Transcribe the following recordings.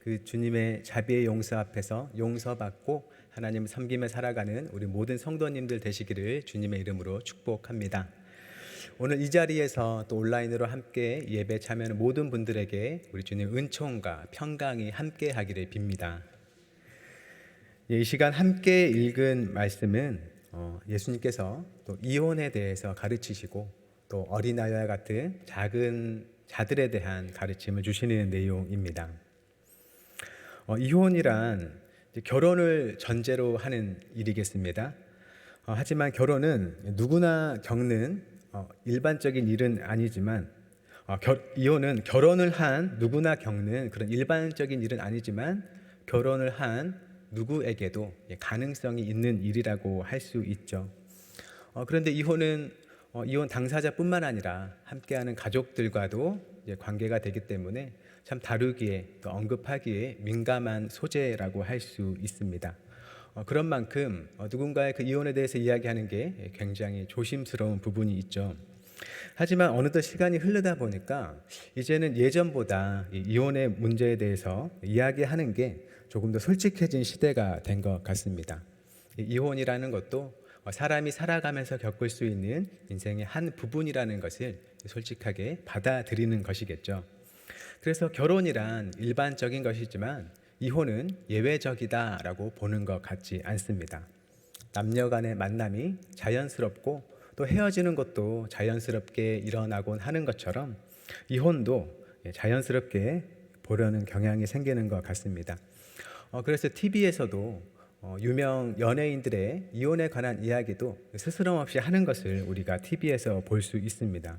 그 주님의 자비의 용서 앞에서 용서받고 하나님 섬기며 살아가는 우리 모든 성도님들 되시기를 주님의 이름으로 축복합니다. 오늘 이 자리에서 또 온라인으로 함께 예배 참여하는 모든 분들에게 우리 주님 은총과 평강이 함께 하기를 빕니다. 이 시간 함께 읽은 말씀은 예수님께서 또 이혼에 대해서 가르치시고 또 어린아이와 같은 작은 자들에 대한 가르침을 주시는 내용입니다. 이혼이란 결혼을 전제로 하는 일이겠습니다. 하지만 결혼은 누구나 겪는 일반적인 일은 아니지만 이혼은 결혼을 한 누구나 겪는 그런 일반적인 일은 아니지만 결혼을 한 누구에게도 가능성이 있는 일이라고 할 수 있죠. 그런데 이혼은 이혼 당사자뿐만 아니라 함께하는 가족들과도 관계가 되기 때문에 참 다루기에 또 언급하기에 민감한 소재라고 할 수 있습니다. 그런 만큼 누군가의 그 이혼에 대해서 이야기하는 게 굉장히 조심스러운 부분이 있죠. 하지만 어느덧 시간이 흐르다 보니까 이제는 예전보다 이혼의 문제에 대해서 이야기하는 게 조금 더 솔직해진 시대가 된 것 같습니다. 이혼이라는 것도 사람이 살아가면서 겪을 수 있는 인생의 한 부분이라는 것을 솔직하게 받아들이는 것이겠죠. 그래서 결혼이란 일반적인 것이지만 이혼은 예외적이다라고 보는 것 같지 않습니다. 남녀 간의 만남이 자연스럽고 또 헤어지는 것도 자연스럽게 일어나곤 하는 것처럼 이혼도 자연스럽게 보려는 경향이 생기는 것 같습니다. 그래서 TV에서도 유명 연예인들의 이혼에 관한 이야기도 스스럼 없이 하는 것을 우리가 TV에서 볼 수 있습니다.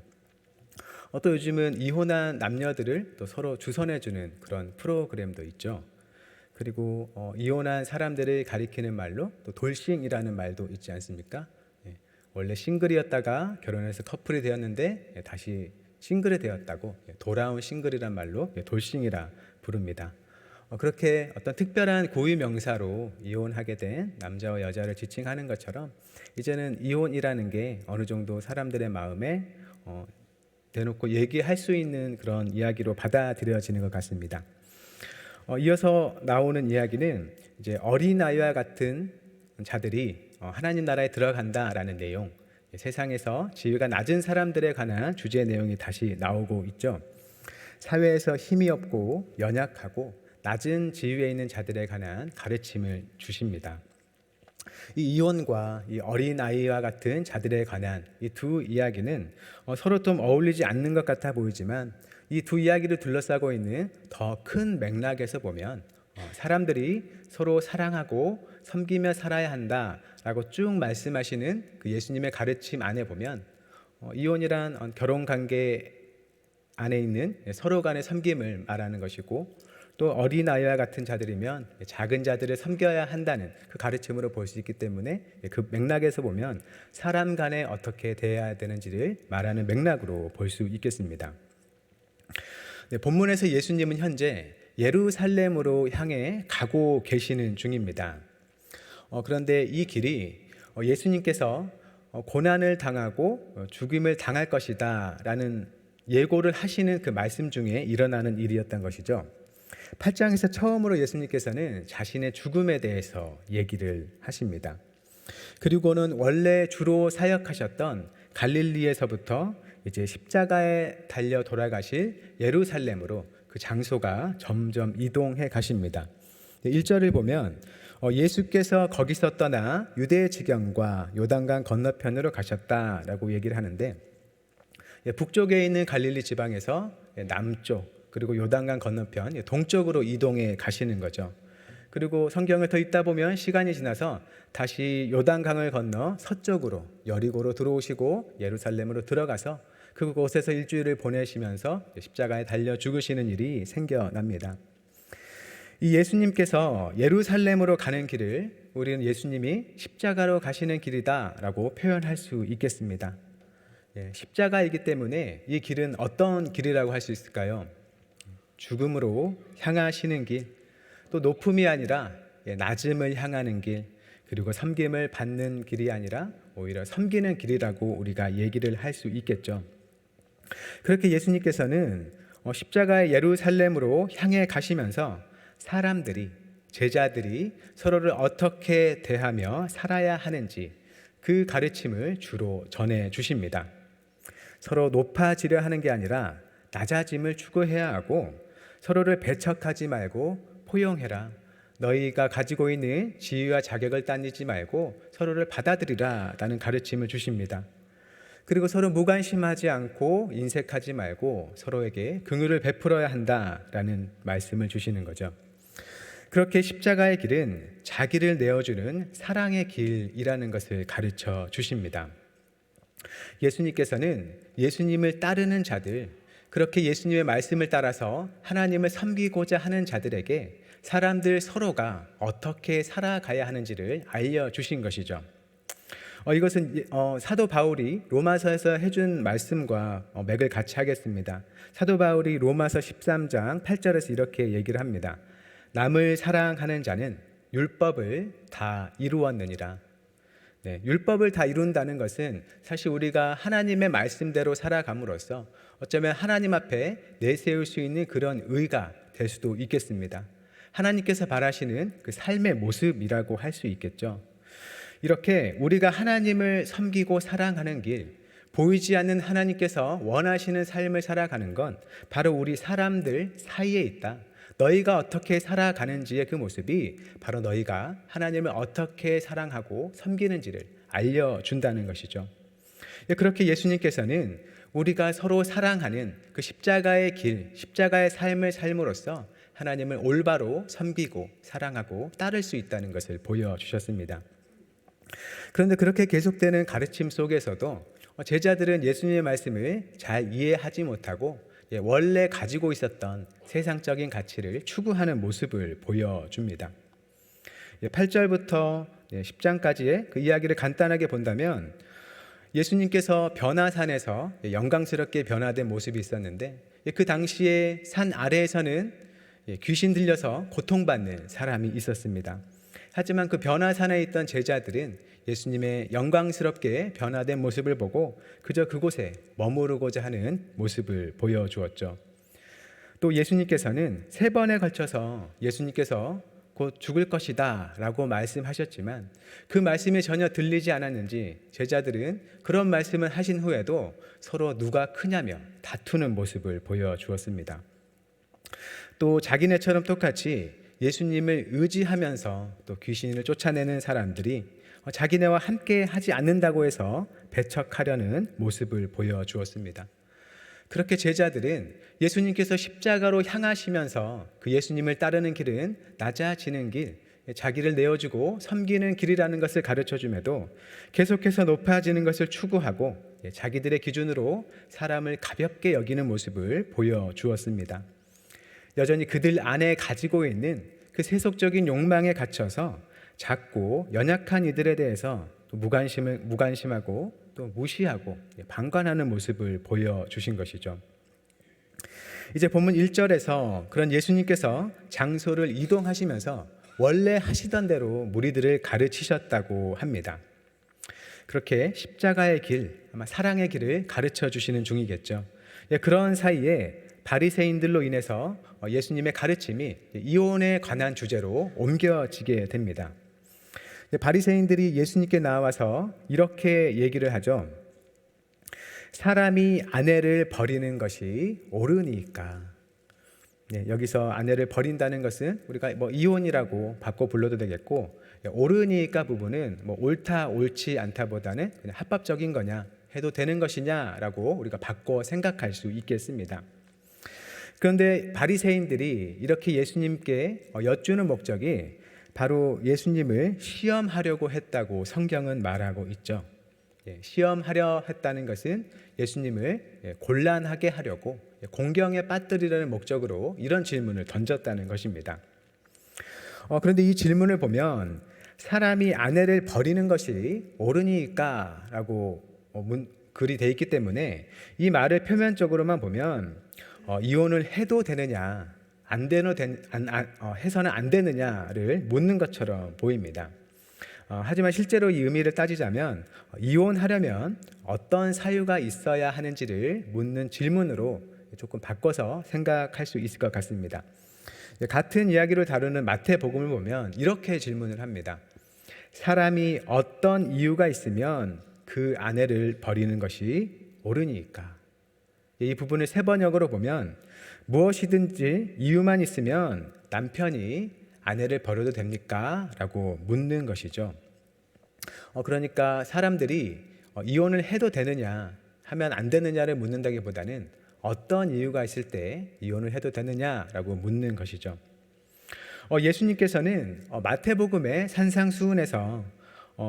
또 요즘은 이혼한 남녀들을 또 서로 주선해주는 그런 프로그램도 있죠. 그리고 이혼한 사람들을 가리키는 말로 또 돌싱이라는 말도 있지 않습니까? 원래 싱글이었다가 결혼해서 커플이 되었는데 다시 싱글이 되었다고 돌아온 싱글이란 말로 돌싱이라 부릅니다. 그렇게 어떤 특별한 고유 명사로 이혼하게 된 남자와 여자를 지칭하는 것처럼 이제는 이혼이라는 게 어느 정도 사람들의 마음에 대놓고 얘기할 수 있는 그런 이야기로 받아들여지는 것 같습니다. 이어서 나오는 이야기는 이제 어린아이와 같은 자들이 하나님 나라에 들어간다라는 내용, 세상에서 지위가 낮은 사람들에 관한 주제 내용이 다시 나오고 있죠. 사회에서 힘이 없고 연약하고 낮은 지위에 있는 자들에 관한 가르침을 주십니다. 이 이혼과 이 어린아이와 같은 자들에 관한 이 두 이야기는 서로 좀 어울리지 않는 것 같아 보이지만 이 두 이야기를 둘러싸고 있는 더 큰 맥락에서 보면 사람들이 서로 사랑하고 섬기며 살아야 한다라고 쭉 말씀하시는 그 예수님의 가르침 안에 보면 이혼이란 결혼관계 안에 있는 서로 간의 섬김을 말하는 것이고 또 어린아이와 같은 자들이면 작은 자들을 섬겨야 한다는 그 가르침으로 볼 수 있기 때문에 그 맥락에서 보면 사람 간에 어떻게 대해야 되는지를 말하는 맥락으로 볼 수 있겠습니다. 본문에서 예수님은 현재 예루살렘으로 향해 가고 계시는 중입니다. 그런데 이 길이 예수님께서 고난을 당하고 죽임을 당할 것이다 라는 예고를 하시는 그 말씀 중에 일어나는 일이었던 것이죠. 8장에서 처음으로 예수님께서는 자신의 죽음에 대해서 얘기를 하십니다. 그리고는 원래 주로 사역하셨던 갈릴리에서부터 이제 십자가에 달려 돌아가실 예루살렘으로 그 장소가 점점 이동해 가십니다. 1절을 보면 예수께서 거기서 떠나 유대 지경과 요단강 건너편으로 가셨다라고 얘기를 하는데 북쪽에 있는 갈릴리 지방에서 남쪽 그리고 요단강 건너편 동쪽으로 이동해 가시는 거죠. 그리고 성경을 더 읽다 보면 시간이 지나서 다시 요단강을 건너 서쪽으로 여리고로 들어오시고 예루살렘으로 들어가서 그곳에서 일주일을 보내시면서 십자가에 달려 죽으시는 일이 생겨납니다. 이 예수님께서 예루살렘으로 가는 길을 우리는 예수님이 십자가로 가시는 길이다라고 표현할 수 있겠습니다. 십자가이기 때문에 이 길은 어떤 길이라고 할 수 있을까요? 죽음으로 향하시는 길, 또 높음이 아니라 낮음을 향하는 길, 그리고 섬김을 받는 길이 아니라 오히려 섬기는 길이라고 우리가 얘기를 할 수 있겠죠. 그렇게 예수님께서는 십자가의 예루살렘으로 향해 가시면서 사람들이, 제자들이 서로를 어떻게 대하며 살아야 하는지 그 가르침을 주로 전해 주십니다. 서로 높아지려 하는 게 아니라 낮아짐을 추구해야 하고, 서로를 배척하지 말고 포용해라. 너희가 가지고 있는 지위와 자격을 따지지 말고 서로를 받아들이라 라는 가르침을 주십니다. 그리고 서로 무관심하지 않고 인색하지 말고 서로에게 긍휼을 베풀어야 한다라는 말씀을 주시는 거죠. 그렇게 십자가의 길은 자기를 내어주는 사랑의 길이라는 것을 가르쳐 주십니다. 예수님께서는 예수님을 따르는 자들, 그렇게 예수님의 말씀을 따라서 하나님을 섬기고자 하는 자들에게 사람들 서로가 어떻게 살아가야 하는지를 알려주신 것이죠. 이것은 사도 바울이 로마서에서 해준 말씀과 맥을 같이 하겠습니다. 사도 바울이 로마서 13장 8절에서 이렇게 얘기를 합니다. 남을 사랑하는 자는 율법을 다 이루었느니라. 네, 율법을 다 이룬다는 것은 사실 우리가 하나님의 말씀대로 살아감으로써 어쩌면 하나님 앞에 내세울 수 있는 그런 의가 될 수도 있겠습니다. 하나님께서 바라시는 그 삶의 모습이라고 할 수 있겠죠. 이렇게 우리가 하나님을 섬기고 사랑하는 길, 보이지 않는 하나님께서 원하시는 삶을 살아가는 건 바로 우리 사람들 사이에 있다. 너희가 어떻게 살아가는지의 그 모습이 바로 너희가 하나님을 어떻게 사랑하고 섬기는지를 알려준다는 것이죠. 그렇게 예수님께서는 우리가 서로 사랑하는 그 십자가의 길, 십자가의 삶을 삶으로써 하나님을 올바로 섬기고 사랑하고 따를 수 있다는 것을 보여주셨습니다. 그런데 그렇게 계속되는 가르침 속에서도 제자들은 예수님의 말씀을 잘 이해하지 못하고 원래 가지고 있었던 세상적인 가치를 추구하는 모습을 보여줍니다. 8절부터 10장까지의 그 이야기를 간단하게 본다면 예수님께서 변화산에서 영광스럽게 변화된 모습이 있었는데, 그 당시에 산 아래에서는 귀신 들려서 고통받는 사람이 있었습니다. 하지만 그 변화산에 있던 제자들은 예수님의 영광스럽게 변화된 모습을 보고 그저 그곳에 머무르고자 하는 모습을 보여주었죠. 또 예수님께서는 3번에 걸쳐서 예수님께서 곧 죽을 것이다 라고 말씀하셨지만 그 말씀이 전혀 들리지 않았는지 제자들은 그런 말씀을 하신 후에도 서로 누가 크냐며 다투는 모습을 보여주었습니다. 또 자기네처럼 똑같이 예수님을 의지하면서 또 귀신을 쫓아내는 사람들이 자기네와 함께 하지 않는다고 해서 배척하려는 모습을 보여주었습니다. 그렇게 제자들은 예수님께서 십자가로 향하시면서 그 예수님을 따르는 길은 낮아지는 길, 자기를 내어주고 섬기는 길이라는 것을 가르쳐줌에도 계속해서 높아지는 것을 추구하고 자기들의 기준으로 사람을 가볍게 여기는 모습을 보여주었습니다. 여전히 그들 안에 가지고 있는 그 세속적인 욕망에 갇혀서 작고 연약한 이들에 대해서 또 무관심하고 또 무시하고 방관하는 모습을 보여주신 것이죠. 이제 본문 1절에서 그런 예수님께서 장소를 이동하시면서 원래 하시던 대로 무리들을 가르치셨다고 합니다. 그렇게 십자가의 길, 아마 사랑의 길을 가르쳐 주시는 중이겠죠. 그런 사이에 바리새인들로 인해서 예수님의 가르침이 이혼에 관한 주제로 옮겨지게 됩니다. 바리새인들이 예수님께 나와서 이렇게 얘기를 하죠. 사람이 아내를 버리는 것이 옳으니까. 여기서 아내를 버린다는 것은 우리가 이혼이라고 바꿔 불러도 되겠고, 옳으니까 부분은 옳다 옳지 않다보다는 그냥 합법적인 거냐 해도 되는 것이냐라고 우리가 바꿔 생각할 수 있겠습니다. 그런데 바리새인들이 이렇게 예수님께 여쭈는 목적이 바로 예수님을 시험하려고 했다고 성경은 말하고 있죠. 시험하려 했다는 것은 예수님을 곤란하게 하려고 공경에 빠뜨리려는 목적으로 이런 질문을 던졌다는 것입니다. 그런데 이 질문을 보면 사람이 아내를 버리는 것이 옳으니까 라고 글이 돼 있기 때문에 이 말을 표면적으로만 보면 이혼을 해도 되느냐 해서는 안 되느냐를 묻는 것처럼 보입니다. 하지만 실제로 이 의미를 따지자면 이혼하려면 어떤 사유가 있어야 하는지를 묻는 질문으로 조금 바꿔서 생각할 수 있을 것 같습니다. 같은 이야기를 다루는 마태복음을 보면 이렇게 질문을 합니다. 사람이 어떤 이유가 있으면 그 아내를 버리는 것이 옳으니까? 이 부분을 세 번역으로 보면 무엇이든지 이유만 있으면 남편이 아내를 버려도 됩니까? 라고 묻는 것이죠. 그러니까 사람들이 이혼을 해도 되느냐 하면 안 되느냐를 묻는다기보다는 어떤 이유가 있을 때 이혼을 해도 되느냐라고 묻는 것이죠. 예수님께서는 마태복음의 산상수훈에서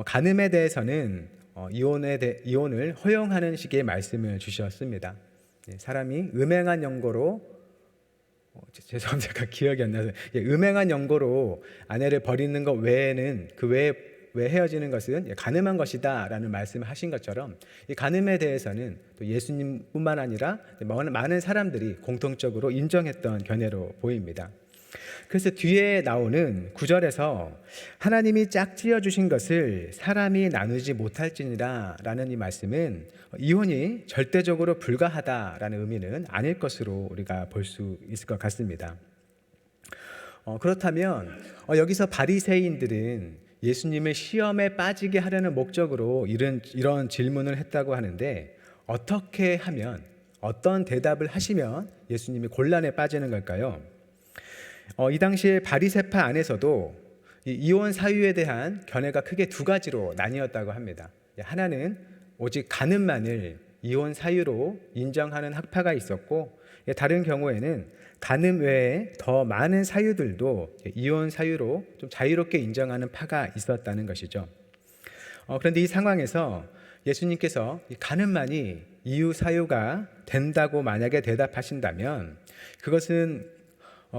간음에 대해서는 이혼을 허용하는 식의 말씀을 주셨습니다. 사람이 음행한 연고로 죄송합니다. 제가 기억이 안 나서 음행한 연고로 아내를 버리는 것 외에는 그 외에 헤어지는 것은 간음한 것이다라는 말씀을 하신 것처럼 이 간음에 대해서는 또 예수님뿐만 아니라 많은 사람들이 공통적으로 인정했던 견해로 보입니다. 그래서 뒤에 나오는 9절에서 하나님이 짝지어 주신 것을 사람이 나누지 못할지니라 라는 이 말씀은 이혼이 절대적으로 불가하다라는 의미는 아닐 것으로 우리가 볼 수 있을 것 같습니다. 그렇다면 여기서 바리새인들은 예수님을 시험에 빠지게 하려는 목적으로 이런 질문을 했다고 하는데 어떻게 하면 어떤 대답을 하시면 예수님이 곤란에 빠지는 걸까요? 이 당시에 바리새파 안에서도 이혼 사유에 대한 견해가 크게 두 가지로 나뉘었다고 합니다. 하나는 오직 간음만을 이혼 사유로 인정하는 학파가 있었고, 다른 경우에는 간음 외에 더 많은 사유들도 이혼 사유로 좀 자유롭게 인정하는 파가 있었다는 것이죠. 그런데 이 상황에서 예수님께서 간음만이 이유 사유가 된다고 만약에 대답하신다면 그것은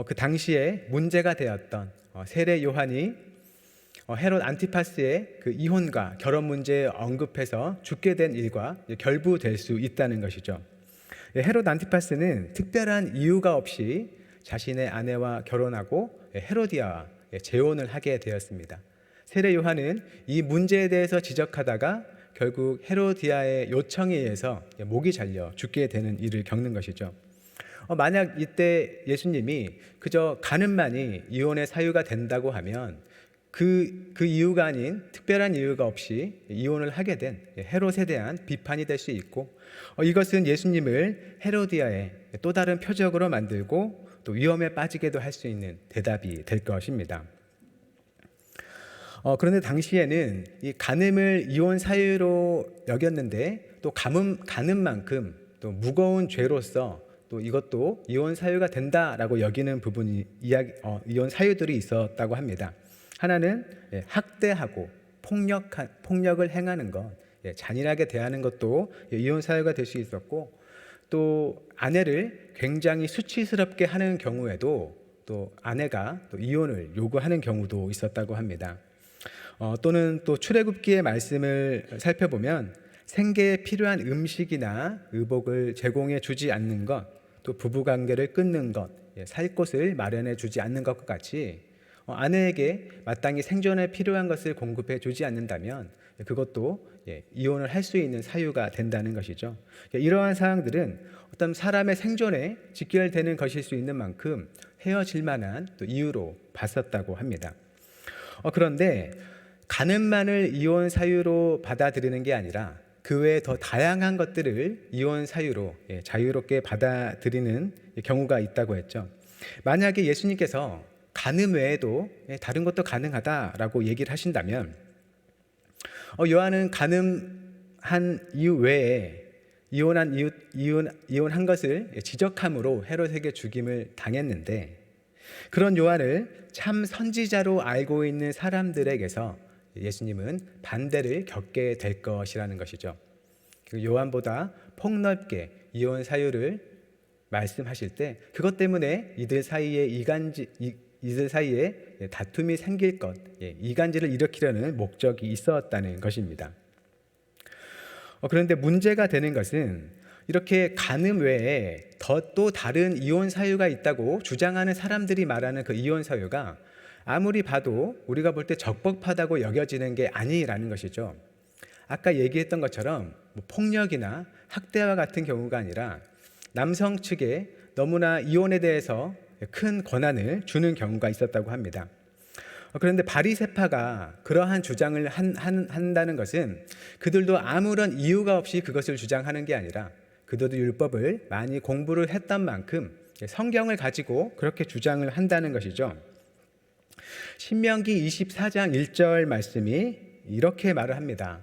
그 당시에 문제가 되었던 세례 요한이 헤롯 안티파스의 그 이혼과 결혼 문제에 언급해서 죽게 된 일과 결부될 수 있다는 것이죠. 헤롯 안티파스는 특별한 이유가 없이 자신의 아내와 결혼하고 헤로디아와 재혼을 하게 되었습니다. 세례 요한은 이 문제에 대해서 지적하다가 결국 헤로디아의 요청에 의해서 목이 잘려 죽게 되는 일을 겪는 것이죠. 만약 이때 예수님이 그저 간음만이 이혼의 사유가 된다고 하면 그 이유가 아닌 특별한 이유가 없이 이혼을 하게 된 헤롯에 대한 비판이 될 수 있고, 이것은 예수님을 헤로디아의 또 다른 표적으로 만들고 또 위험에 빠지게도 할 수 있는 대답이 될 것입니다. 그런데 당시에는 이 간음을 이혼 사유로 여겼는데 또 간음만큼 또 무거운 죄로서 또 이것도 이혼 사유가 된다라고 여기는 부분이 이혼 사유들이 있었다고 합니다. 하나는 학대하고 폭력을 행하는 것, 잔인하게 대하는 것도 이혼 사유가 될 수 있었고, 또 아내를 굉장히 수치스럽게 하는 경우에도 또 아내가 또 이혼을 요구하는 경우도 있었다고 합니다. 또는 또 출애굽기의 말씀을 살펴보면 생계에 필요한 음식이나 의복을 제공해 주지 않는 것, 또 부부관계를 끊는 것, 살 곳을 마련해 주지 않는 것과 같이 아내에게 마땅히 생존에 필요한 것을 공급해 주지 않는다면 그것도 이혼을 할 수 있는 사유가 된다는 것이죠. 이러한 사항들은 어떤 사람의 생존에 직결되는 것일 수 있는 만큼 헤어질 만한 또 이유로 봤었다고 합니다. 그런데 간음만을 이혼 사유로 받아들이는 게 아니라 그 외에 더 다양한 것들을 이혼 사유로 자유롭게 받아들이는 경우가 있다고 했죠. 만약에 예수님께서 간음 외에도 다른 것도 가능하다라고 얘기를 하신다면 요한은 간음한 이유 외에 이혼한 것을 지적함으로 헤롯에게 죽임을 당했는데, 그런 요한을 참 선지자로 알고 있는 사람들에게서 예수님은 반대를 겪게 될 것이라는 것이죠. 요한보다 폭넓게 이혼 사유를 말씀하실 때 그것 때문에 이들 사이에 다툼이 생길 것, 이간질을 일으키려는 목적이 있었다는 것입니다. 그런데 문제가 되는 것은 이렇게 간음 외에 또 다른 이혼 사유가 있다고 주장하는 사람들이 말하는 그 이혼 사유가 아무리 봐도 우리가 볼 때 적법하다고 여겨지는 게 아니라는 것이죠. 아까 얘기했던 것처럼 폭력이나 학대와 같은 경우가 아니라 남성 측에 너무나 이혼에 대해서 큰 권한을 주는 경우가 있었다고 합니다. 그런데 바리새파가 그러한 주장을 한다는 것은 그들도 아무런 이유가 없이 그것을 주장하는 게 아니라 그들도 율법을 많이 공부를 했던 만큼 성경을 가지고 그렇게 주장을 한다는 것이죠. 신명기 24장 1절 말씀이 이렇게 말을 합니다.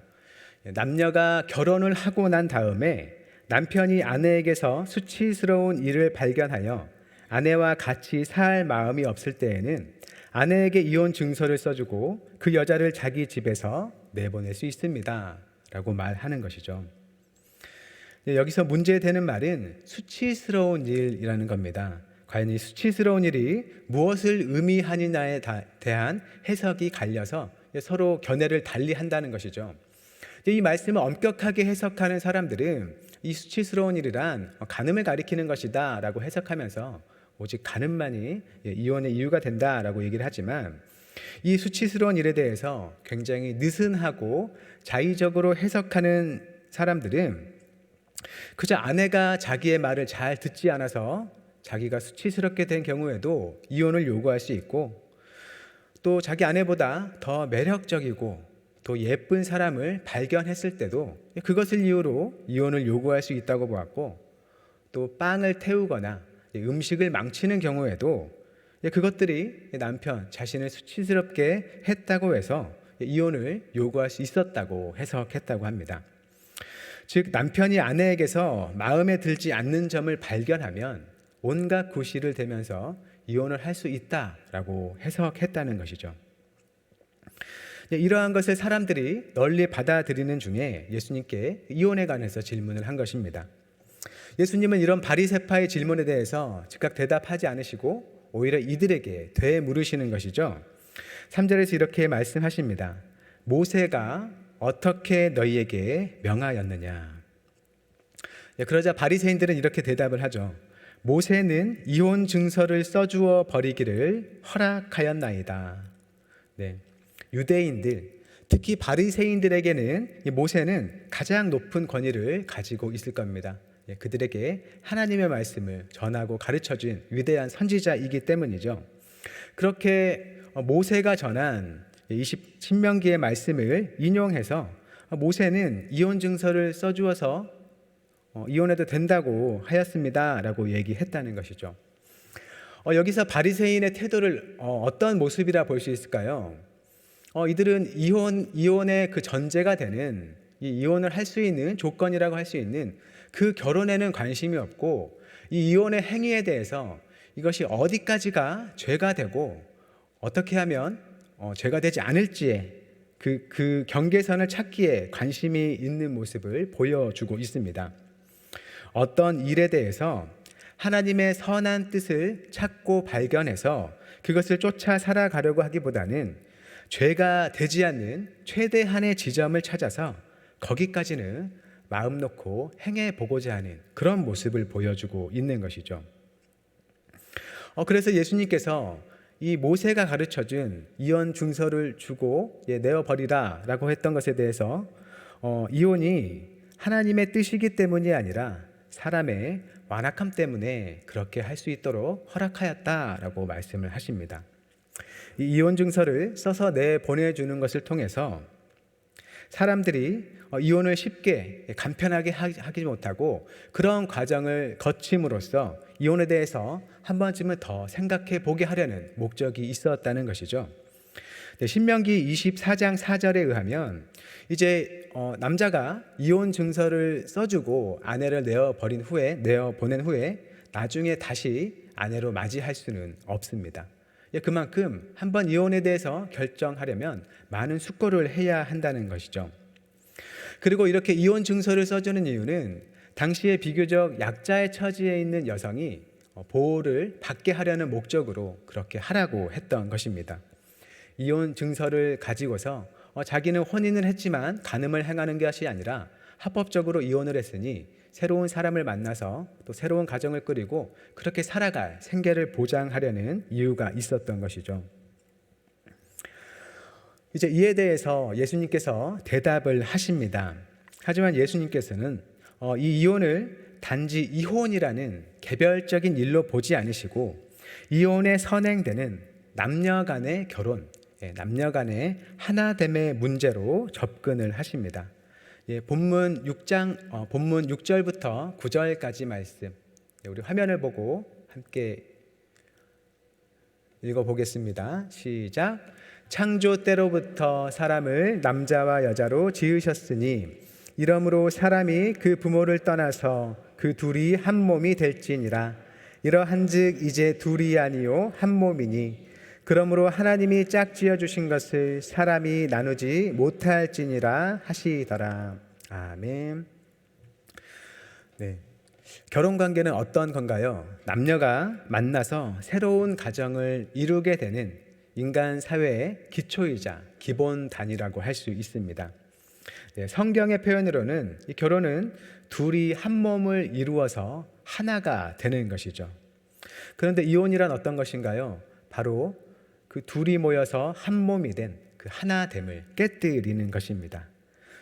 남녀가 결혼을 하고 난 다음에 남편이 아내에게서 수치스러운 일을 발견하여 아내와 같이 살 마음이 없을 때에는 아내에게 이혼 증서를 써주고 그 여자를 자기 집에서 내보낼 수 있습니다 라고 말하는 것이죠. 여기서 문제되는 말은 수치스러운 일이라는 겁니다. 과연 이 수치스러운 일이 무엇을 의미하느냐에 대한 해석이 갈려서 서로 견해를 달리한다는 것이죠. 이 말씀을 엄격하게 해석하는 사람들은 이 수치스러운 일이란 간음을 가리키는 것이다 라고 해석하면서 오직 간음만이 이혼의 이유가 된다라고 얘기를 하지만, 이 수치스러운 일에 대해서 굉장히 느슨하고 자의적으로 해석하는 사람들은 그저 아내가 자기의 말을 잘 듣지 않아서 자기가 수치스럽게 된 경우에도 이혼을 요구할 수 있고, 또 자기 아내보다 더 매력적이고 또 예쁜 사람을 발견했을 때도 그것을 이유로 이혼을 요구할 수 있다고 보았고, 또 빵을 태우거나 음식을 망치는 경우에도 그것들이 남편 자신을 수치스럽게 했다고 해서 이혼을 요구할 수 있었다고 해석했다고 합니다. 즉, 남편이 아내에게서 마음에 들지 않는 점을 발견하면 온갖 구실을 대면서 이혼을 할 수 있다라고 해석했다는 것이죠. 이러한 것을 사람들이 널리 받아들이는 중에 예수님께 이혼에 관해서 질문을 한 것입니다. 예수님은 이런 바리새파의 질문에 대해서 즉각 대답하지 않으시고 오히려 이들에게 되물으시는 것이죠. 3절에서 이렇게 말씀하십니다. 모세가 어떻게 너희에게 명하였느냐. 그러자 바리새인들은 이렇게 대답을 하죠. 모세는 이혼 증서를 써주어 버리기를 허락하였나이다. 네. 유대인들, 특히 바리새인들에게는 모세는 가장 높은 권위를 가지고 있을 겁니다. 그들에게 하나님의 말씀을 전하고 가르쳐준 위대한 선지자이기 때문이죠. 그렇게 모세가 전한 신명기의 말씀을 인용해서 모세는 이혼 증서를 써주어서 이혼해도 된다고 하였습니다 라고 얘기했다는 것이죠. 여기서 바리새인의 태도를 어떤 모습이라 볼 수 있을까요? 이들은 이혼의 그 전제가 되는 이 이혼을 할 수 있는 조건이라고 할 수 있는 그 결혼에는 관심이 없고, 이 이혼의 행위에 대해서 이것이 어디까지가 죄가 되고 어떻게 하면 죄가 되지 않을지에 그 경계선을 찾기에 관심이 있는 모습을 보여주고 있습니다. 어떤 일에 대해서 하나님의 선한 뜻을 찾고 발견해서 그것을 쫓아 살아가려고 하기보다는 죄가 되지 않는 최대한의 지점을 찾아서 거기까지는 마음 놓고 행해보고자 하는 그런 모습을 보여주고 있는 것이죠. 그래서 예수님께서 이 모세가 가르쳐준 이혼 증서를 주고 내어버리라 라고 했던 것에 대해서 이혼이 하나님의 뜻이기 때문이 아니라 사람의 완악함 때문에 그렇게 할 수 있도록 허락하였다라고 말씀을 하십니다. 이 이혼 증서를 써서 내보내주는 것을 통해서 사람들이 이혼을 쉽게 간편하게 하지 못하고 그런 과정을 거침으로써 이혼에 대해서 한 번쯤은 더 생각해 보게 하려는 목적이 있었다는 것이죠. 신명기 24장 4절에 의하면 이제 남자가 이혼 증서를 써주고 아내를 내어보낸 후에 나중에 다시 아내로 맞이할 수는 없습니다. 그만큼 한번 이혼에 대해서 결정하려면 많은 수고를 해야 한다는 것이죠. 그리고 이렇게 이혼 증서를 써주는 이유는 당시에 비교적 약자의 처지에 있는 여성이 보호를 받게 하려는 목적으로 그렇게 하라고 했던 것입니다. 이혼 증서를 가지고서 자기는 혼인을 했지만 간음을 행하는 것이 아니라 합법적으로 이혼을 했으니 새로운 사람을 만나서 또 새로운 가정을 꾸리고 그렇게 살아갈 생계를 보장하려는 이유가 있었던 것이죠. 이제 이에 대해서 예수님께서 대답을 하십니다. 하지만 예수님께서는 이 이혼을 단지 이혼이라는 개별적인 일로 보지 않으시고 이혼에 선행되는 남녀 간의 결혼, 남녀 간의 하나됨의 문제로 접근을 하십니다. 본문 6절부터 9절까지 말씀, 우리 화면을 보고 함께 읽어보겠습니다. 시작. 창조 때로부터 사람을 남자와 여자로 지으셨으니 이러므로 사람이 그 부모를 떠나서 그 둘이 한 몸이 될지니라. 이러한즉 이제 둘이 아니요 한 몸이니 그러므로 하나님이 짝지어 주신 것을 사람이 나누지 못할지니라 하시더라. 아멘. 네. 결혼 관계는 어떤 건가요? 남녀가 만나서 새로운 가정을 이루게 되는 인간 사회의 기초이자 기본 단위라고 할 수 있습니다. 성경의 표현으로는 이 결혼은 둘이 한 몸을 이루어서 하나가 되는 것이죠. 그런데 이혼이란 어떤 것인가요? 바로 그 둘이 모여서 한 몸이 된 그 하나됨을 깨뜨리는 것입니다.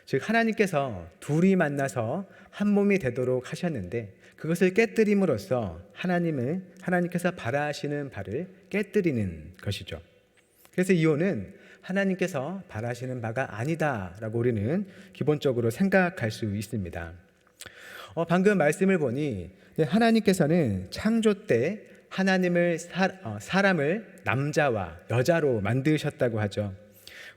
즉 하나님께서 둘이 만나서 한 몸이 되도록 하셨는데 그것을 깨뜨림으로써 하나님께서 바라시는 바를 깨뜨리는 것이죠. 그래서 이혼은 하나님께서 바라시는 바가 아니다라고 우리는 기본적으로 생각할 수 있습니다. 방금 말씀을 보니 하나님께서는 창조 때 사람을 남자와 여자로 만드셨다고 하죠.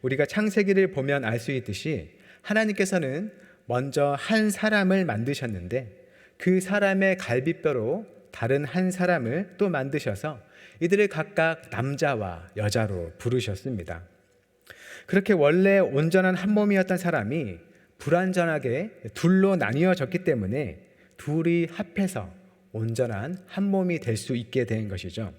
우리가 창세기를 보면 알 수 있듯이 하나님께서는 먼저 한 사람을 만드셨는데 그 사람의 갈비뼈로 다른 한 사람을 또 만드셔서 이들을 각각 남자와 여자로 부르셨습니다. 그렇게 원래 온전한 한 몸이었던 사람이 불완전하게 둘로 나뉘어졌기 때문에 둘이 합해서 온전한 한 몸이 될 수 있게 된 것이죠.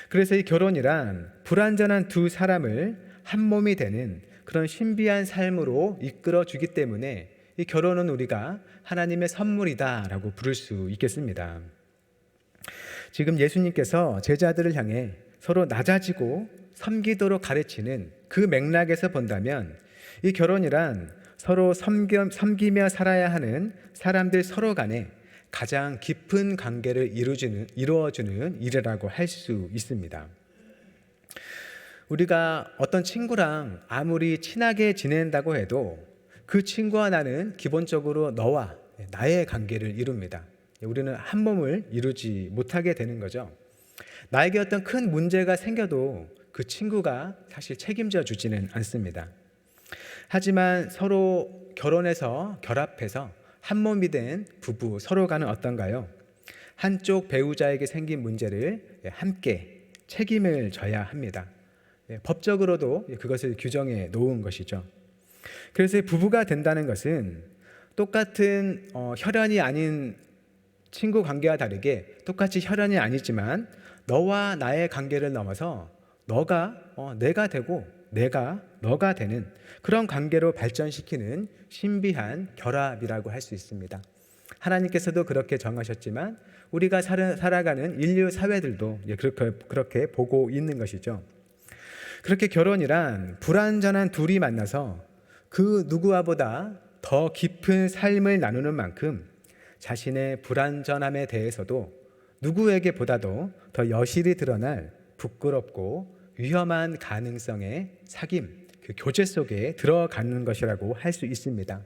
그래서 이 결혼이란 불완전한 두 사람을 한 몸이 되는 그런 신비한 삶으로 이끌어 주기 때문에 이 결혼은 우리가 하나님의 선물이다라고 부를 수 있겠습니다. 지금 예수님께서 제자들을 향해 서로 낮아지고 섬기도록 가르치는 그 맥락에서 본다면 이 결혼이란 서로 섬기며 살아야 하는 사람들 서로 간에 가장 깊은 관계를 이루어주는 일이라고 할 수 있습니다. 우리가 어떤 친구랑 아무리 친하게 지낸다고 해도 그 친구와 나는 기본적으로 너와 나의 관계를 이룹니다. 우리는 한 몸을 이루지 못하게 되는 거죠. 나에게 어떤 큰 문제가 생겨도 그 친구가 사실 책임져 주지는 않습니다. 하지만 서로 결혼해서 결합해서 한 몸이 된 부부 서로가는 어떤가요? 한쪽 배우자에게 생긴 문제를 함께 책임을 져야 합니다. 법적으로도 그것을 규정해 놓은 것이죠. 그래서 부부가 된다는 것은 똑같은 혈연이 아닌 친구 관계와 다르게 똑같이 혈연이 아니지만 너와 나의 관계를 넘어서 너가 내가 되고 내가 너가 되는 그런 관계로 발전시키는 신비한 결합이라고 할 수 있습니다. 하나님께서도 그렇게 정하셨지만 우리가 살아가는 인류 사회들도 그렇게 보고 있는 것이죠. 그렇게 결혼이란 불완전한 둘이 만나서 그 누구와보다 더 깊은 삶을 나누는 만큼 자신의 불완전함에 대해서도 누구에게보다도 더 여실히 드러날 부끄럽고 위험한 가능성의 사귐, 그 교제 속에 들어가는 것이라고 할 수 있습니다.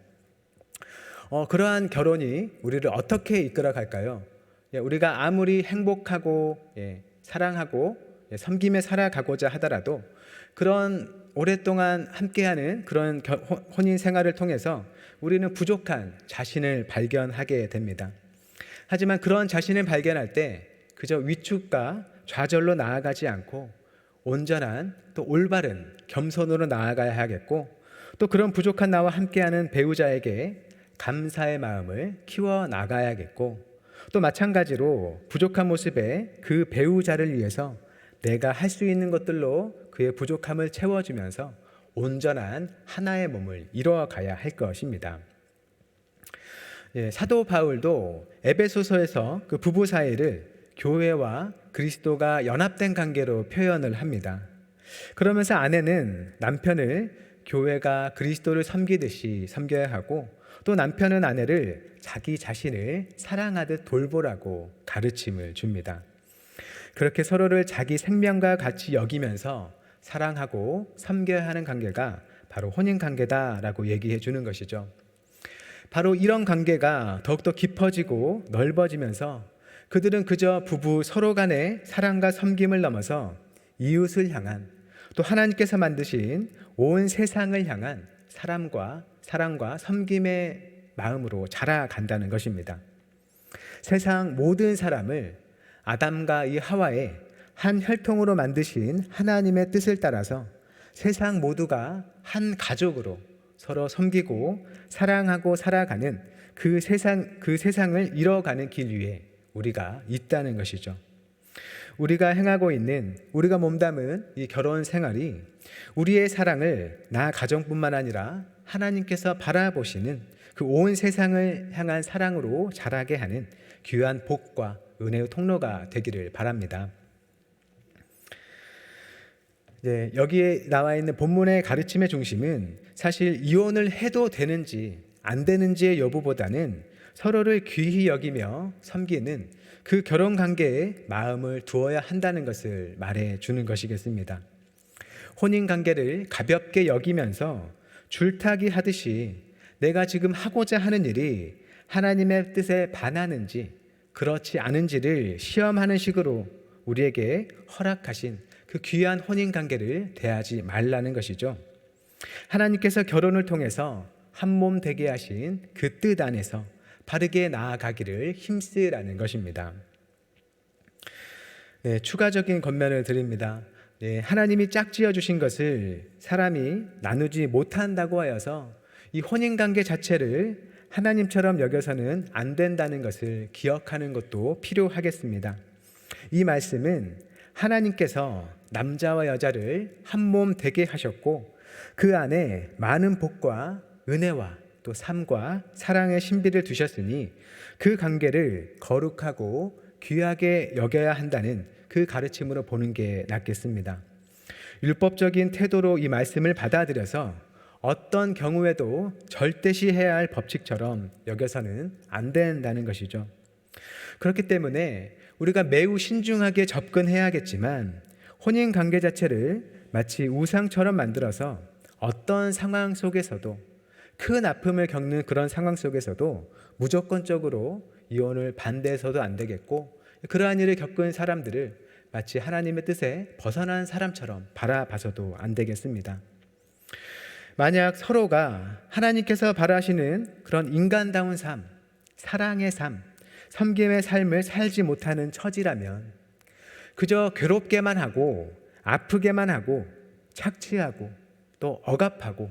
그러한 결혼이 우리를 어떻게 이끌어갈까요? 우리가 아무리 행복하고 사랑하고 섬김에 살아가고자 하더라도 그런 오랫동안 함께하는 그런 혼인 생활을 통해서 우리는 부족한 자신을 발견하게 됩니다. 하지만 그런 자신을 발견할 때 그저 위축과 좌절로 나아가지 않고 온전한 또 올바른 겸손으로 나아가야 하겠고 또 그런 부족한 나와 함께하는 배우자에게 감사의 마음을 키워 나가야겠고 또 마찬가지로 부족한 모습의 그 배우자를 위해서 내가 할 수 있는 것들로 그의 부족함을 채워주면서 온전한 하나의 몸을 이루어가야 할 것입니다. 사도 바울도 에베소서에서 그 부부 사이를 교회와 그리스도가 연합된 관계로 표현을 합니다. 그러면서 아내는 남편을 교회가 그리스도를 섬기듯이 섬겨야 하고 또 남편은 아내를 자기 자신을 사랑하듯 돌보라고 가르침을 줍니다. 그렇게 서로를 자기 생명과 같이 여기면서 사랑하고 섬겨야 하는 관계가 바로 혼인관계다라고 얘기해 주는 것이죠. 바로 이런 관계가 더욱더 깊어지고 넓어지면서 그들은 그저 부부 서로 간의 사랑과 섬김을 넘어서 이웃을 향한, 또 하나님께서 만드신 온 세상을 향한 사랑과 섬김의 마음으로 자라간다는 것입니다. 세상 모든 사람을 아담과 이 하와의 한 혈통으로 만드신 하나님의 뜻을 따라서 세상 모두가 한 가족으로 서로 섬기고 사랑하고 살아가는 그 세상을 이뤄가는 길 위에 우리가 있다는 것이죠. 우리가 행하고 있는, 우리가 몸담은 이 결혼 생활이 우리의 사랑을 나 가정뿐만 아니라 하나님께서 바라보시는 그 온 세상을 향한 사랑으로 자라게 하는 귀한 복과 은혜의 통로가 되기를 바랍니다. 네, 여기에 나와 있는 본문의 가르침의 중심은 사실 이혼을 해도 되는지 안 되는지의 여부보다는 서로를 귀히 여기며 섬기는 그 결혼 관계에 마음을 두어야 한다는 것을 말해 주는 것이겠습니다. 혼인 관계를 가볍게 여기면서 줄타기 하듯이 내가 지금 하고자 하는 일이 하나님의 뜻에 반하는지 그렇지 않은지를 시험하는 식으로 우리에게 허락하신 그 귀한 혼인 관계를 대하지 말라는 것이죠. 하나님께서 결혼을 통해서 한 몸 되게 하신 그 뜻 안에서 바르게 나아가기를 힘쓰라는 것입니다. 네, 추가적인 권면을 드립니다. 네, 하나님이 짝지어 주신 것을 사람이 나누지 못한다고 하여서 이 혼인관계 자체를 하나님처럼 여겨서는 안 된다는 것을 기억하는 것도 필요하겠습니다. 이 말씀은 하나님께서 남자와 여자를 한 몸 되게 하셨고 그 안에 많은 복과 은혜와 또 삶과 사랑의 신비를 두셨으니 그 관계를 거룩하고 귀하게 여겨야 한다는 그 가르침으로 보는 게 낫겠습니다. 율법적인 태도로 이 말씀을 받아들여서 어떤 경우에도 절대시해야 할 법칙처럼 여겨서는 안 된다는 것이죠. 그렇기 때문에 우리가 매우 신중하게 접근해야겠지만 혼인 관계 자체를 마치 우상처럼 만들어서 어떤 상황 속에서도 큰 아픔을 겪는 그런 상황 속에서도 무조건적으로 이혼을 반대해서도 안 되겠고 그러한 일을 겪은 사람들을 마치 하나님의 뜻에 벗어난 사람처럼 바라봐서도 안 되겠습니다. 만약 서로가 하나님께서 바라시는 그런 인간다운 삶, 사랑의 삶, 섬김의 삶을 살지 못하는 처지라면 그저 괴롭게만 하고 아프게만 하고 착취하고 또 억압하고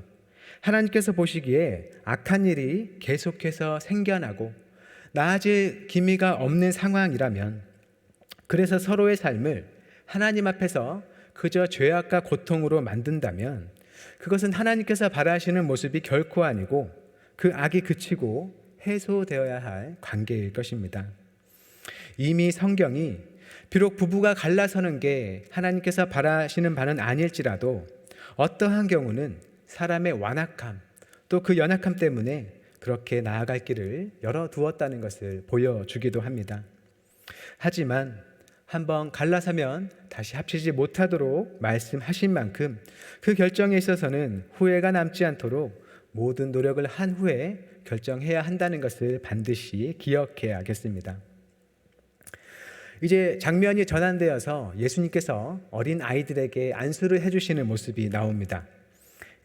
하나님께서 보시기에 악한 일이 계속해서 생겨나고 나아질 기미가 없는 상황이라면 그래서 서로의 삶을 하나님 앞에서 그저 죄악과 고통으로 만든다면 그것은 하나님께서 바라시는 모습이 결코 아니고 그 악이 그치고 해소되어야 할 관계일 것입니다. 이미 성경이 비록 부부가 갈라서는 게 하나님께서 바라시는 바는 아닐지라도 어떠한 경우는 사람의 완악함 또 그 연약함 때문에 그렇게 나아갈 길을 열어두었다는 것을 보여주기도 합니다. 하지만 한번 갈라서면 다시 합치지 못하도록 말씀하신 만큼 그 결정에 있어서는 후회가 남지 않도록 모든 노력을 한 후에 결정해야 한다는 것을 반드시 기억해야겠습니다. 이제 장면이 전환되어서 예수님께서 어린 아이들에게 안수를 해주시는 모습이 나옵니다.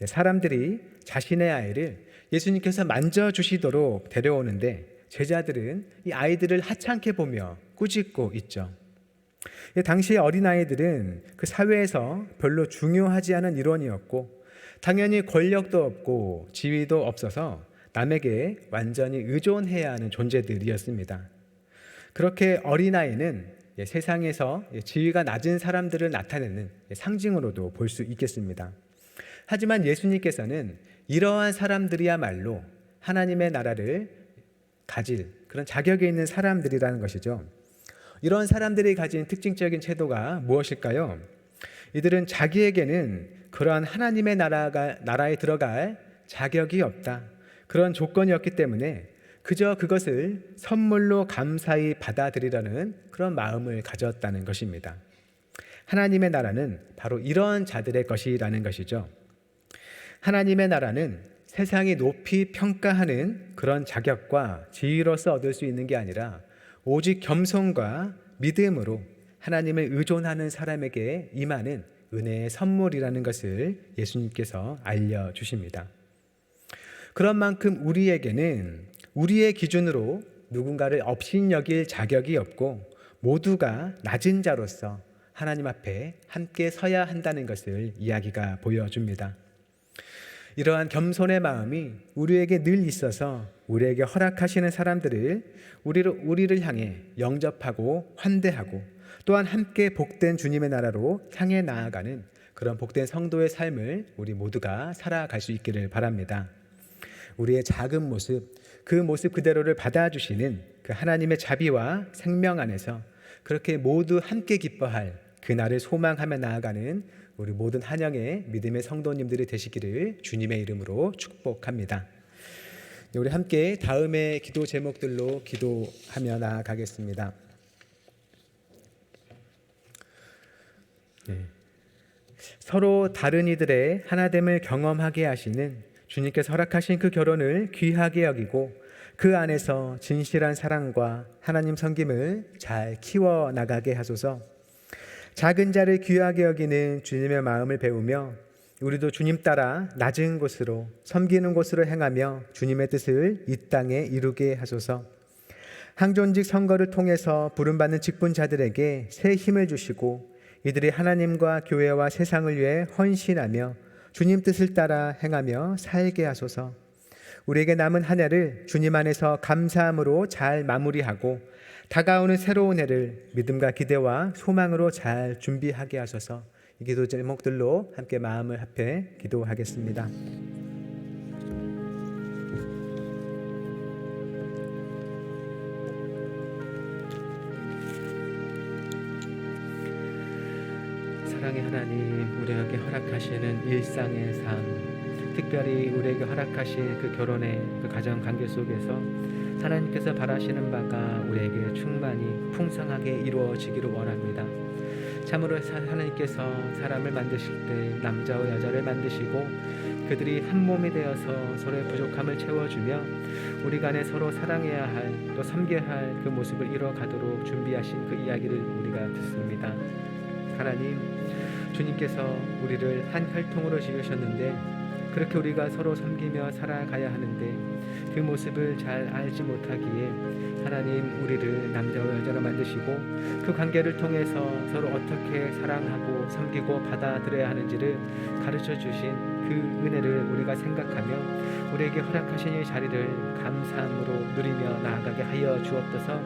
사람들이 자신의 아이를 예수님께서 만져주시도록 데려오는데 제자들은 이 아이들을 하찮게 보며 꾸짖고 있죠. 당시 어린아이들은 그 사회에서 별로 중요하지 않은 일원이었고 당연히 권력도 없고 지위도 없어서 남에게 완전히 의존해야 하는 존재들이었습니다. 그렇게 어린아이는 세상에서 지위가 낮은 사람들을 나타내는 상징으로도 볼 수 있겠습니다. 하지만 예수님께서는 이러한 사람들이야말로 하나님의 나라를 가질 그런 자격이 있는 사람들이라는 것이죠. 이런 사람들이 가진 특징적인 태도가 무엇일까요? 이들은 자기에게는 그러한 하나님의 나라에 들어갈 자격이 없다. 그런 조건이었기 때문에 그저 그것을 선물로 감사히 받아들이려는 그런 마음을 가졌다는 것입니다. 하나님의 나라는 바로 이런 자들의 것이라는 것이죠. 하나님의 나라는 세상이 높이 평가하는 그런 자격과 지위로서 얻을 수 있는 게 아니라 오직 겸손과 믿음으로 하나님을 의존하는 사람에게 임하는 은혜의 선물이라는 것을 예수님께서 알려주십니다. 그런 만큼 우리에게는 우리의 기준으로 누군가를 업신여길 자격이 없고 모두가 낮은 자로서 하나님 앞에 함께 서야 한다는 것을 이야기가 보여줍니다. 이러한 겸손의 마음이 우리에게 늘 있어서 우리에게 허락하시는 사람들을 우리를 향해 영접하고 환대하고 또한 함께 복된 주님의 나라로 향해 나아가는 그런 복된 성도의 삶을 우리 모두가 살아갈 수 있기를 바랍니다. 우리의 작은 모습, 그 모습 그대로를 받아주시는 그 하나님의 자비와 생명 안에서 그렇게 모두 함께 기뻐할 그날을 소망하며 나아가는 우리 모든 한영의 믿음의 성도님들이 되시기를 주님의 이름으로 축복합니다. 우리 함께 다음의 기도 제목들로 기도하며 나아가겠습니다. 서로 다른 이들의 하나됨을 경험하게 하시는 주님께서 허락하신 그 결혼을 귀하게 여기고 그 안에서 진실한 사랑과 하나님 섬김을 잘 키워나가게 하소서. 작은 자를 귀하게 여기는 주님의 마음을 배우며 우리도 주님 따라 낮은 곳으로 섬기는 곳으로 행하며 주님의 뜻을 이 땅에 이루게 하소서. 항존직 선거를 통해서 부름받는 직분자들에게 새 힘을 주시고 이들이 하나님과 교회와 세상을 위해 헌신하며 주님 뜻을 따라 행하며 살게 하소서. 우리에게 남은 한 해를 주님 안에서 감사함으로 잘 마무리하고 다가오는 새로운 해를 믿음과 기대와 소망으로 잘 준비하게 하소서. 이 기도 제목들로 함께 마음을 합해 기도하겠습니다. 사랑의 하나님, 우리에게 허락하시는 일상의 삶, 특별히 우리에게 허락하신 그 결혼의 그 가정 관계 속에서 하나님께서 바라시는 바가 우리에게 충만히 풍성하게 이루어지기를 원합니다. 참으로 하나님께서 사람을 만드실 때 남자와 여자를 만드시고 그들이 한 몸이 되어서 서로의 부족함을 채워주며 우리 간에 서로 사랑해야 할 또 섬겨야 할 그 모습을 이뤄가도록 준비하신 그 이야기를 우리가 듣습니다. 하나님, 주님께서 우리를 한 혈통으로 지으셨는데 그렇게 우리가 서로 섬기며 살아가야 하는데 그 모습을 잘 알지 못하기에 하나님 우리를 남자와 여자로 만드시고 그 관계를 통해서 서로 어떻게 사랑하고 섬기고 받아들여야 하는지를 가르쳐 주신 그 은혜를 우리가 생각하며 우리에게 허락하신 이 자리를 감사함으로 누리며 나아가게 하여 주옵소서.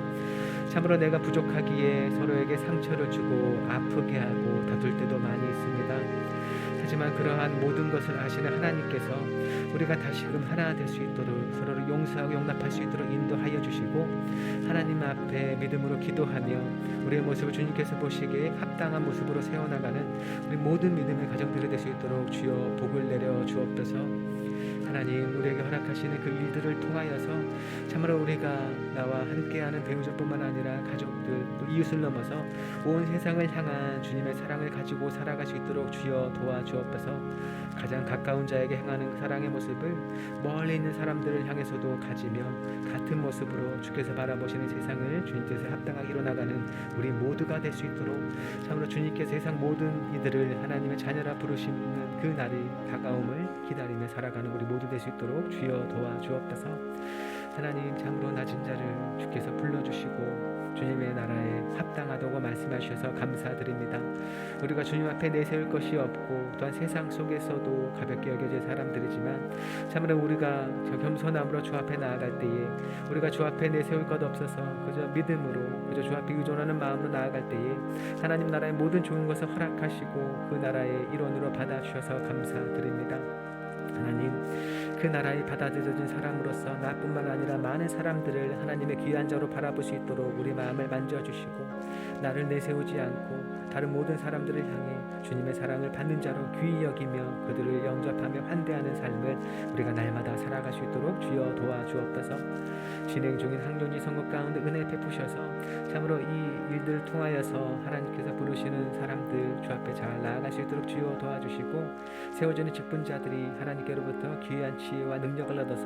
참으로 내가 부족하기에 서로에게 상처를 주고 아프게 하고 다툴 때도 많이 있습니다. 하지만 그러한 모든 것을 아시는 하나님께서 우리가 다시금 하나 될 수 있도록 서로를 용서하고 용납할 수 있도록 인도하여 주시고 하나님 앞에 믿음으로 기도하며 우리의 모습을 주님께서 보시기에 합당한 모습으로 세워나가는 우리 모든 믿음의 가정들이 될 수 있도록 주여 복을 내려 주옵소서. 하나님, 우리에게 허락하시는 그 일들을 통하여서 참으로 우리가 나와 함께하는 배우자뿐만 아니라 가족들 또 이웃을 넘어서 온 세상을 향한 주님의 사랑을 가지고 살아갈 수 있도록 주여 도와주옵소서. 가장 가까운 자에게 행하는 사랑의 모습을 멀리 있는 사람들을 향해서도 가지며 같은 모습으로 주께서 바라보시는 세상을 주님 뜻에 합당하게 이뤄나가는 우리 모두가 될 수 있도록 참으로 주님께서 세상 모든 이들을 하나님의 자녀라 부르시는 그 날이 다가옴을 기다리며 살아가는 우리 모두 될 수 있도록 주여 도와주옵소서. 하나님, 참으로 낮은 자를 주께서 불러주시고 주님의 나라에 합당하다고 말씀하셔서 감사드립니다. 우리가 주님 앞에 내세울 것이 없고 또한 세상 속에서도 가볍게 여겨질 사람들이지만 참으로 우리가 저 겸손함으로 주 앞에 나아갈 때에 우리가 주 앞에 내세울 것 없어서 그저 믿음으로 그저 주 앞에 의존하는 마음으로 나아갈 때에 하나님 나라의 모든 좋은 것을 허락하시고 그 나라의 일원으로 받아주셔서 감사드립니다. 하나님, 그 나라에 받아들여진 사람으로서 나뿐만 아니라 많은 사람들을 하나님의 귀한 자로 바라볼 수 있도록 우리 마음을 만져주시고 나를 내세우지 않고 다른 모든 사람들을 향해 주님의 사랑을 받는 자로 귀히 여기며 그들을 영접하며 환대하는 삶을 우리가 날마다 살아갈 수 있도록 주여 도와주옵소서. 진행 중인 항존지 선거 가운데 은혜 베푸셔서 참으로 이 일들을 통하여서 하나님께서 부르시는 사람들 주 앞에 잘 나아갈 수 있도록 주여 도와주시고, 세워지는 직분자들이 하나님께로부터 귀한 지혜와 능력을 얻어서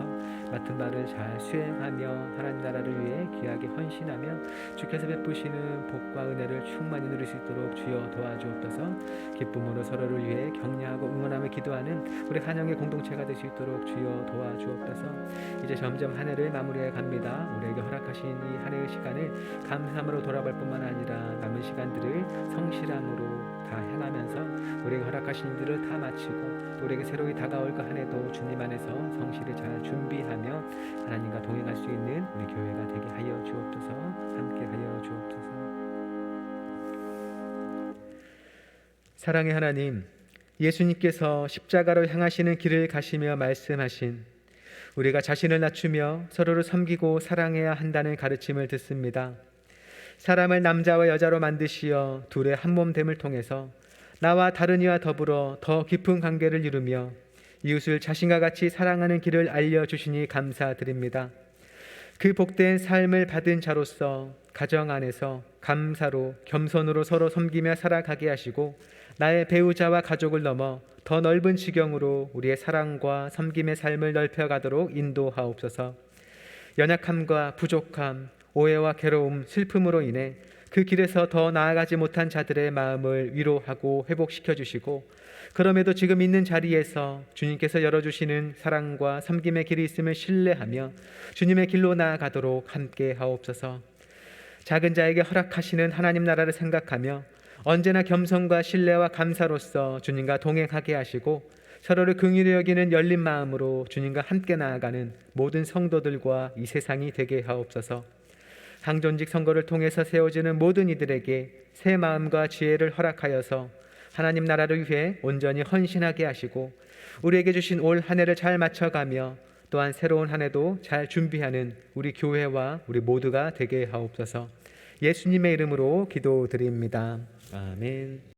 맡은 바를 잘 수행하며 하나님 나라를 위해 귀하게 헌신하며 주께서 베푸시는 복과 은혜를 충만히 누릴 수 있도록 주여 도와주옵소서. 기쁨으로 서로를 위해 격려하고 응원하며 기도하는 우리 한영의 공동체가 될 수 있도록 주여 도와주옵소서. 이제 점점 한 해를 마무리해 갑니다. 우리에게 허락하신 이 한 해의 시간을 감사함으로 돌아볼 뿐만 아니라 남은 시간들을 성실함으로 다 행하면서 우리에게 허락하신 일들을 다 마치고 또 우리에게 새로이 다가올 그 한 해도 주님 안에서 성실히 잘 준비하며 하나님과 동행할 수 있는 우리 교회가 되게 하여 주옵소서. 함께 하여 주옵소서. 사랑의 하나님, 예수님께서 십자가로 향하시는 길을 가시며 말씀하신 우리가 자신을 낮추며 서로를 섬기고 사랑해야 한다는 가르침을 듣습니다. 사람을 남자와 여자로 만드시어 둘의 한 몸됨을 통해서 나와 다른 이와 더불어 더 깊은 관계를 이루며 이웃을 자신과 같이 사랑하는 길을 알려주시니 감사드립니다. 그 복된 삶을 받은 자로서 가정 안에서 감사로 겸손으로 서로 섬기며 살아가게 하시고 나의 배우자와 가족을 넘어 더 넓은 지경으로 우리의 사랑과 섬김의 삶을 넓혀가도록 인도하옵소서. 연약함과 부족함, 오해와 괴로움, 슬픔으로 인해 그 길에서 더 나아가지 못한 자들의 마음을 위로하고 회복시켜 주시고, 그럼에도 지금 있는 자리에서 주님께서 열어주시는 사랑과 섬김의 길이 있음을 신뢰하며 주님의 길로 나아가도록 함께 하옵소서. 작은 자에게 허락하시는 하나님 나라를 생각하며 언제나 겸손과 신뢰와 감사로서 주님과 동행하게 하시고 서로를 긍휼히 여기는 열린 마음으로 주님과 함께 나아가는 모든 성도들과 이 세상이 되게 하옵소서. 항존직 선거를 통해서 세워지는 모든 이들에게 새 마음과 지혜를 허락하여서 하나님 나라를 위해 온전히 헌신하게 하시고 우리에게 주신 올 한 해를 잘 맞춰가며 또한 새로운 한 해도 잘 준비하는 우리 교회와 우리 모두가 되게 하옵소서. 예수님의 이름으로 기도드립니다. 아멘.